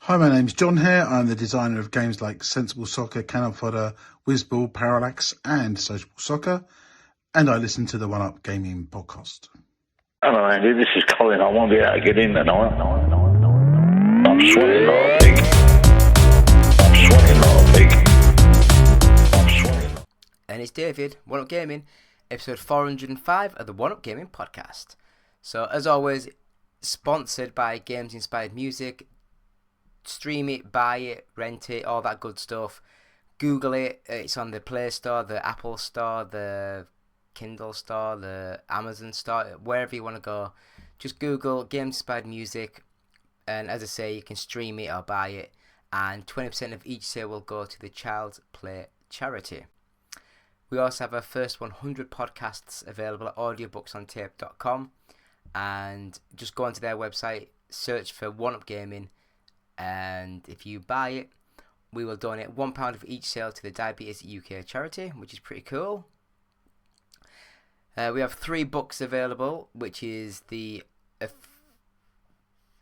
Hi, my name's John here. I'm the designer of games like Sensible Soccer, Cannon Fodder, Whizball, Parallax, and Sociable Soccer, and I listen to the One Up Gaming podcast. Hello, Andy. This is Colin. I won't be able to get in tonight. I'm sweating like a pig. And it's David, One Up Gaming, episode 405 of the One Up Gaming podcast. So, as always, sponsored by Games Inspired Music. Stream it, buy it, rent it, all that good stuff. Google it. It's on the Play Store, the Apple Store, the Kindle Store, the Amazon Store, wherever you want to go. Just Google Games Inspired Music, and as I say, you can stream it or buy it. And 20% of each sale will go to the Child's Play charity. We also have our first 100 podcasts available at audiobooksontape.com, and just go onto their website, search for One Up Gaming, and if you buy it, we will donate £1 of each sale to the Diabetes UK charity, which is pretty cool. We have 3 books available, which is the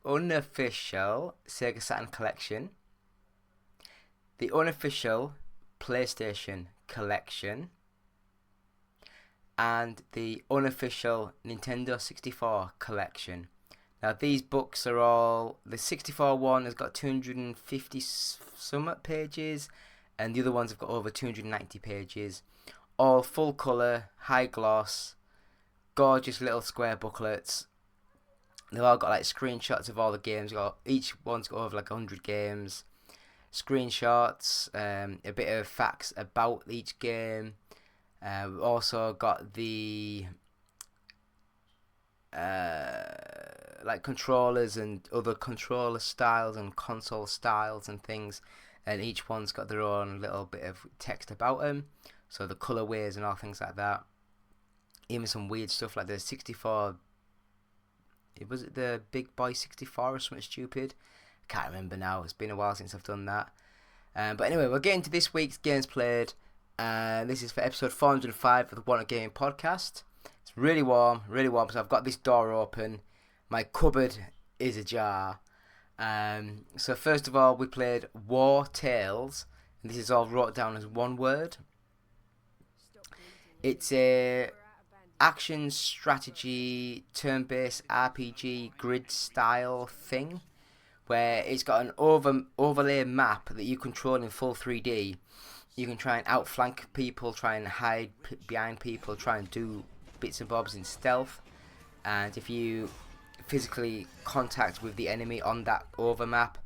unofficial Sega Saturn collection, the unofficial PlayStation collection, and the unofficial Nintendo 64 collection. Now, these books are all... The 64 one has got 250 some pages, and the other ones have got over 290 pages. All full colour, high gloss, gorgeous little square booklets. They've all got like screenshots of all the games. Each one's got over like 100 games. Screenshots, a bit of facts about each game. We've also got the... like controllers and other controller styles and console styles and things, and each one's got their own little bit of text about them, so the colorways and all things like that. Even some weird stuff like the 64, was it the Big Boy 64 or something stupid? I can't remember now, it's been a while since I've done that. But anyway, we're getting to this week's games played. This is for episode 405 of the One Up Gaming podcast. It's really warm, so I've got this door open. My cupboard is ajar. So first of all, we played WarTales, and this is all wrote down as one word. It's a action strategy, turn-based RPG grid style thing, where it's got an overlay map that you control in full 3D. You can try and outflank people, try and hide behind people, try and do bits and bobs in stealth, and if you physically contact with the enemy on that over map,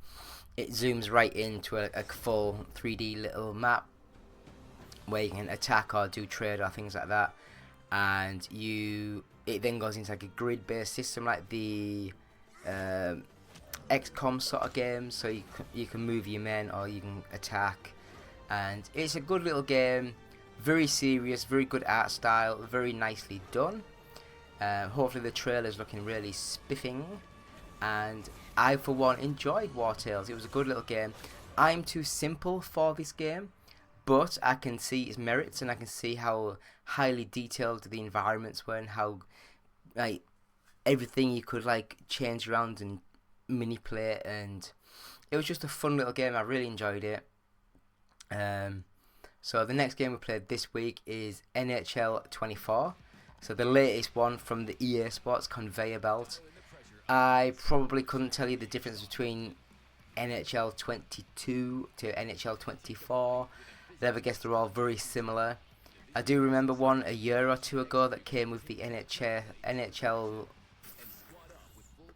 it zooms right into a full 3D little map where you can attack or do trade or things like that, and it then goes into like a grid based system like the XCOM sort of games, so you can move your men or you can attack, and it's a good little game. Very serious, very good art style, very nicely done. Hopefully the trailer's looking really spiffing, and I for one enjoyed WarTales. It was a good little game. I'm too simple for this game, but I can see its merits, and I can see how highly detailed the environments were and how like everything you could like change around and manipulate, and it was just a fun little game. I really enjoyed it. So the next game we played this week is NHL 24. So the latest one from the EA Sports conveyor belt. I probably couldn't tell you the difference between NHL 22 to NHL 24. I guess they're all very similar. I do remember one a year or two ago that came with the NHL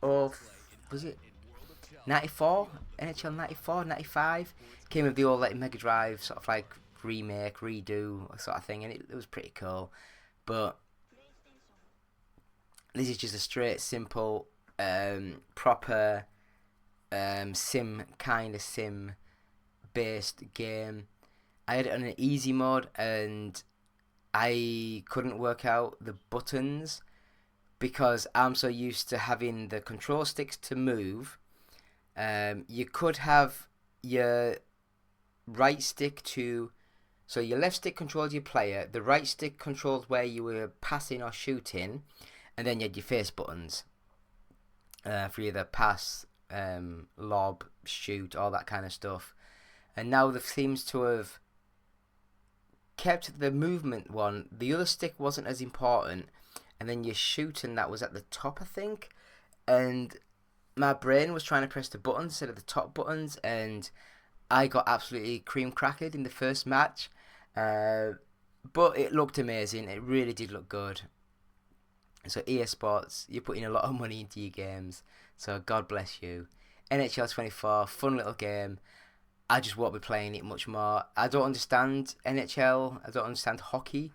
oh, was it 94? NHL 94, 95? Came with the old like Mega Drive sort of like remake, redo sort of thing, and it was pretty cool. But this is just a straight, simple, proper sim based game. I had it on an easy mode, and I couldn't work out the buttons because I'm so used to having the control sticks to move. You could have your right stick to... So your left stick controls your player, the right stick controls where you were passing or shooting, and then you had your face buttons for either pass, lob, shoot, all that kind of stuff. And now there seems to have kept the movement one. The other stick wasn't as important, and then your shooting that was at the top, I think. And my brain was trying to press the buttons instead of the top buttons, and I got absolutely cream crackered in the first match. But it looked amazing. It really did look good. So EA Sports, you're putting a lot of money into your games, so God bless you. NHL 24, fun little game. I just won't be playing it much more. I don't understand NHL. I don't understand hockey.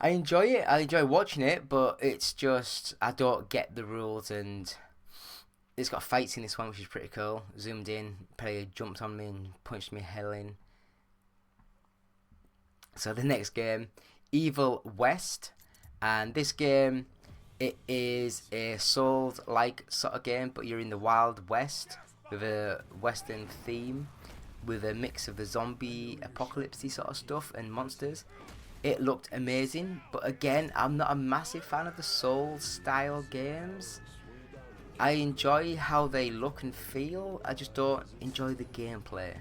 I enjoy it. I enjoy watching it, but it's just I don't get the rules, and it's got fights in this one, which is pretty cool. Zoomed in, player jumped on me and punched me hell in. So the next game, Evil West, and this game, it is a Souls-like sort of game, but you're in the Wild West with a Western theme, with a mix of the zombie apocalypse sort of stuff and monsters. It looked amazing, but again, I'm not a massive fan of the Souls-style games. I enjoy how they look and feel, I just don't enjoy the gameplay.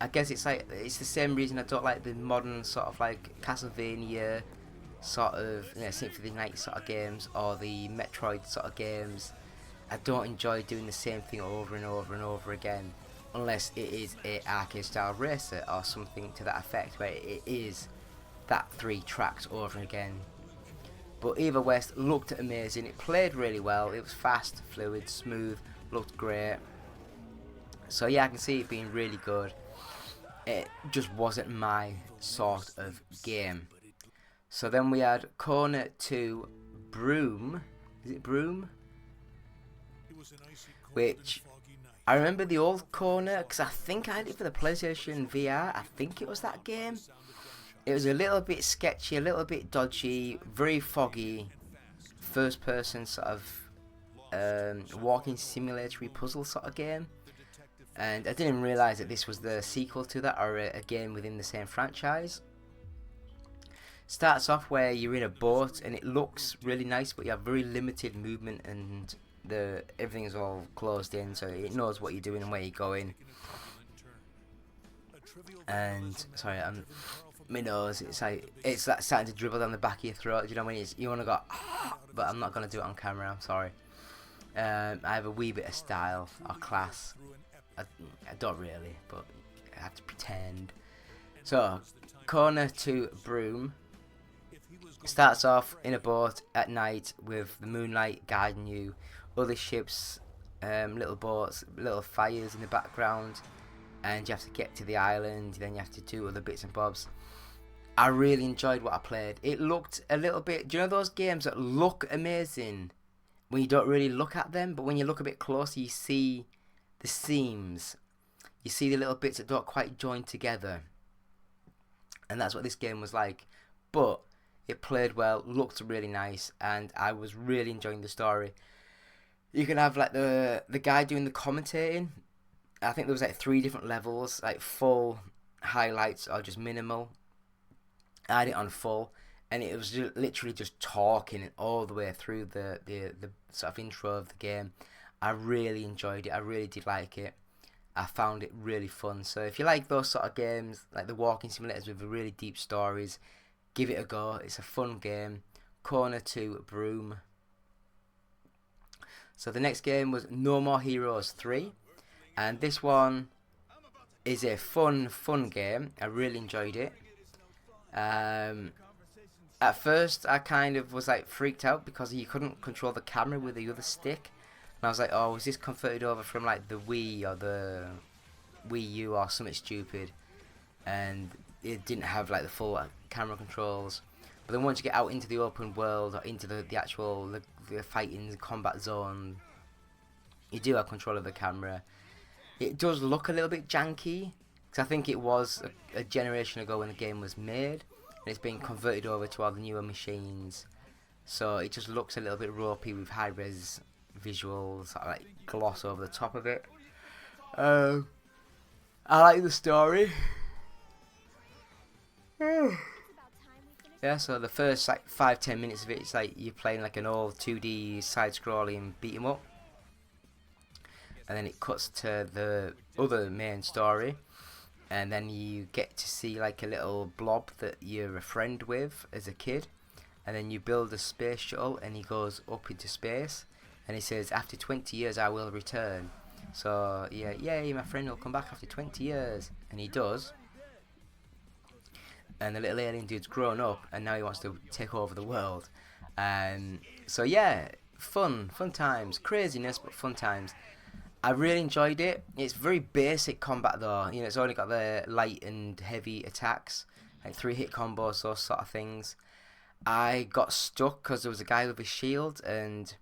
I guess it's the same reason I don't like the modern sort of like Castlevania sort of, Symphony of the Night sort of games, or the Metroid sort of games. I don't enjoy doing the same thing over and over and over again, unless it is a arcade style racer or something to that effect, where it is that 3 tracks over again. But Evil West looked amazing. It played really well. It was fast, fluid, smooth, looked great. So yeah, I can see it being really good. It just wasn't my sort of game. So then we had Kona to Brume. Is it Brume? Which I remember the old Kona, because I think I had it for the PlayStation VR. I think it was that game. It was a little bit sketchy, a little bit dodgy, very foggy, first person sort of walking simulatory puzzle sort of game. And I didn't realise that this was the sequel to that, or a game within the same franchise. Starts off where you're in a boat and it looks really nice, but you have very limited movement, and everything is all closed in, so it knows what you're doing and where you're going. And sorry, my nose, it's like starting to dribble down the back of your throat. Do you know when you want to go, but I'm not gonna do it on camera. I'm sorry. I have a wee bit of style or class. I don't really, but I have to pretend. So, Kona to Brume. Starts off in a boat at night with the moonlight guiding you, other ships, little boats, little fires in the background, and you have to get to the island, then you have to do other bits and bobs. I really enjoyed what I played. It looked a little bit, do you know those games that look amazing when you don't really look at them, but when you look a bit closer you see the seams, you see the little bits that don't quite join together, and that's what this game was like. But it played well, looked really nice, and I was really enjoying the story. You can have like the guy doing the commentating. I think there was like 3 different levels, like full, highlights, or just minimal. I had it on full, and it was literally just talking all the way through the sort of intro of the game. I really enjoyed it. I really did like it. I found it really fun. So if you like those sort of games, like the walking simulators with really deep stories, give it a go. It's a fun game. Kona to Brume. So the next game was No More Heroes 3. And this one is a fun game. I really enjoyed it. At first I kind of was like freaked out because you couldn't control the camera with the other stick. And I was like, oh, was this converted over from like the Wii or the Wii U or something stupid? And it didn't have like the full camera controls. But then once you get out into the open world, or into the actual the fighting combat zone, you do have control of the camera. It does look a little bit janky, because I think it was a generation ago when the game was made, and it's been converted over to all the newer machines. So it just looks a little bit ropey with high-res visuals, sort of like gloss over the top of it. I like the story. Yeah, so the first like 5-10 minutes of it, it's like you're playing like an old 2D side-scrolling beat 'em up. and then it cuts to the other main story, and then you get to see like a little blob that you're a friend with as a kid, and then you build a space shuttle, and he goes up into space, and he says, after 20 years I will return. So yeah, yay, my friend will come back after 20 years, and he does. And the little alien dude's grown up, and now he wants to take over the world. So yeah, fun times, craziness, but fun times. I really enjoyed it. It's very basic combat though. You know, it's only got the light and heavy attacks, like 3-hit combos, those sort of things. I got stuck because there was a guy with a shield, and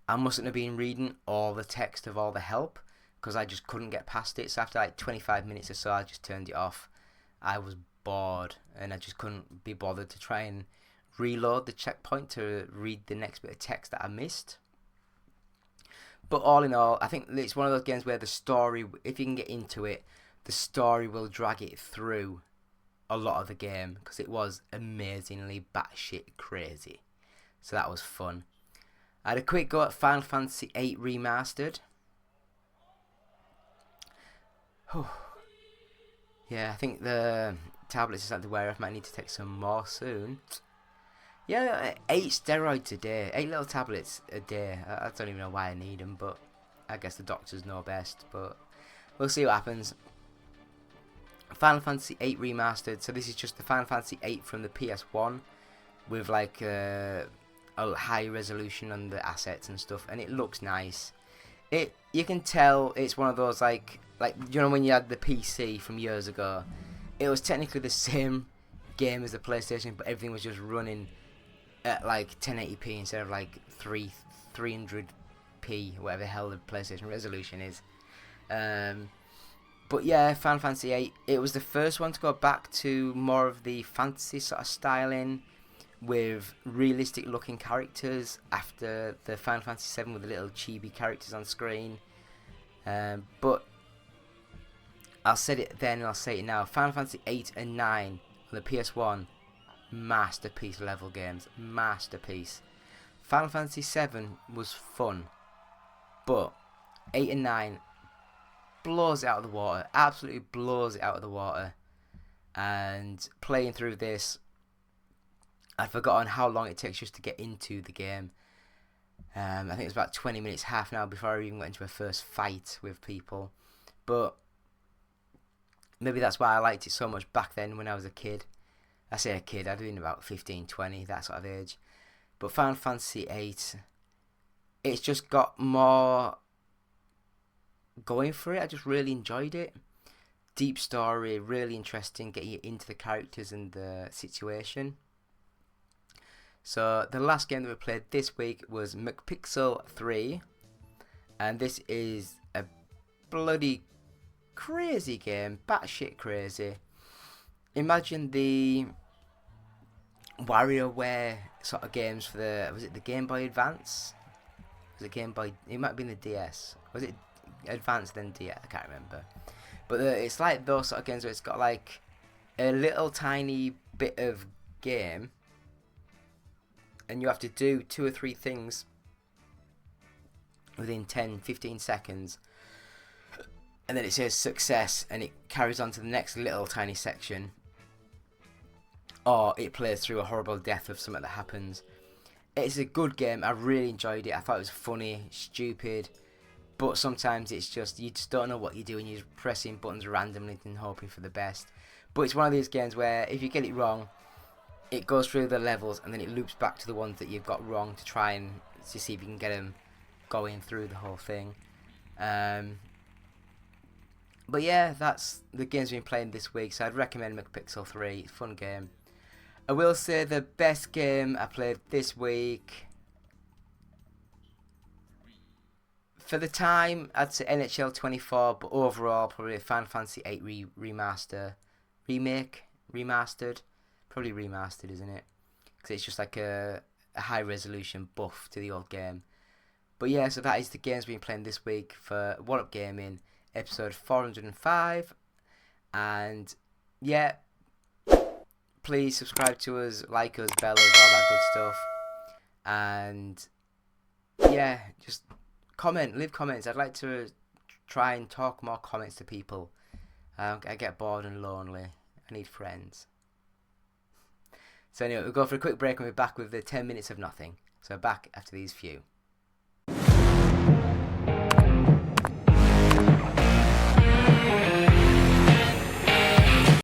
I mustn't have been reading all the text of all the help, because I just couldn't get past it. So after like 25 minutes or so, I just turned it off. I was bored, and I just couldn't be bothered to try and reload the checkpoint to read the next bit of text that I missed. But all in all, I think it's one of those games where the story, if you can get into it, the story will drag it through a lot of the game, because it was amazingly batshit crazy. So that was fun. I had a quick go at Final Fantasy VIII Remastered. Yeah, I think the tablets is starting to wear off. Might need to take some more soon. Yeah, 8 steroids a day, 8 little tablets a day. I don't even know why I need them, but I guess the doctors know best. But we'll see what happens. Final Fantasy VIII Remastered. So this is just the Final Fantasy VIII from the PS1 with like a high resolution on the assets and stuff, and it looks nice. You can tell it's one of those like you know when you had the PC from years ago. It was technically the same game as the PlayStation, but everything was just running at like 1080p instead of like 300p, whatever the hell the PlayStation resolution is. But yeah, Final Fantasy VIII, it was the first one to go back to more of the fantasy sort of styling, with realistic looking characters after the Final Fantasy VII with the little chibi characters on screen. But I'll say it then and I'll say it now. Final Fantasy 8 and 9 on the PS1, masterpiece level games. Masterpiece. Final Fantasy 7 was fun, but 8 and 9 blows it out of the water. Absolutely blows it out of the water. And playing through this, I'd forgotten how long it takes just to get into the game. I think it was about 20 minutes, half an hour before I even went into a first fight with people. But maybe that's why I liked it so much back then when I was a kid. I say a kid, I'd been about 15, 20, that sort of age. But Final Fantasy 8, it's just got more going for it. I just really enjoyed it. Deep story, really interesting, getting you into the characters and the situation. So the last game that we played this week was McPixel 3, and this is a bloody crazy game, batshit crazy. Imagine the WarioWare sort of games for was it the Game Boy Advance? Was it Game Boy? It might have been the DS. Was it Advance then DS? I can't remember. But it's like those sort of games where it's got like a little tiny bit of game, and you have to do 2 or 3 things within 10-15 seconds, and then it says success, and it carries on to the next little tiny section, or it plays through a horrible death of something that happens. It's a good game. I really enjoyed it. I thought it was funny, stupid, but sometimes it's just, you just don't know what you're doing. You're just pressing buttons randomly and hoping for the best. But it's one of these games where if you get it wrong, it goes through the levels and then it loops back to the ones that you've got wrong to try and to see if you can get them going through the whole thing. But yeah, that's the games we've been playing this week, so I'd recommend McPixel 3. Fun game. I will say the best game I played this week, for the time, I'd say NHL 24, but overall probably Final Fantasy 8 Remastered. Probably remastered, isn't it? Because it's just like a high resolution buff to the old game. But yeah, so that is the games we've been playing this week for What Up Gaming, episode 405. And yeah, please subscribe to us, like us, bell us, all that good stuff. And yeah, just leave comments. I'd like to try and talk more comics to people. I get bored and lonely. I need friends. So anyway, we'll go for a quick break and we'll be back with the 10 minutes of nothing. So back after these few.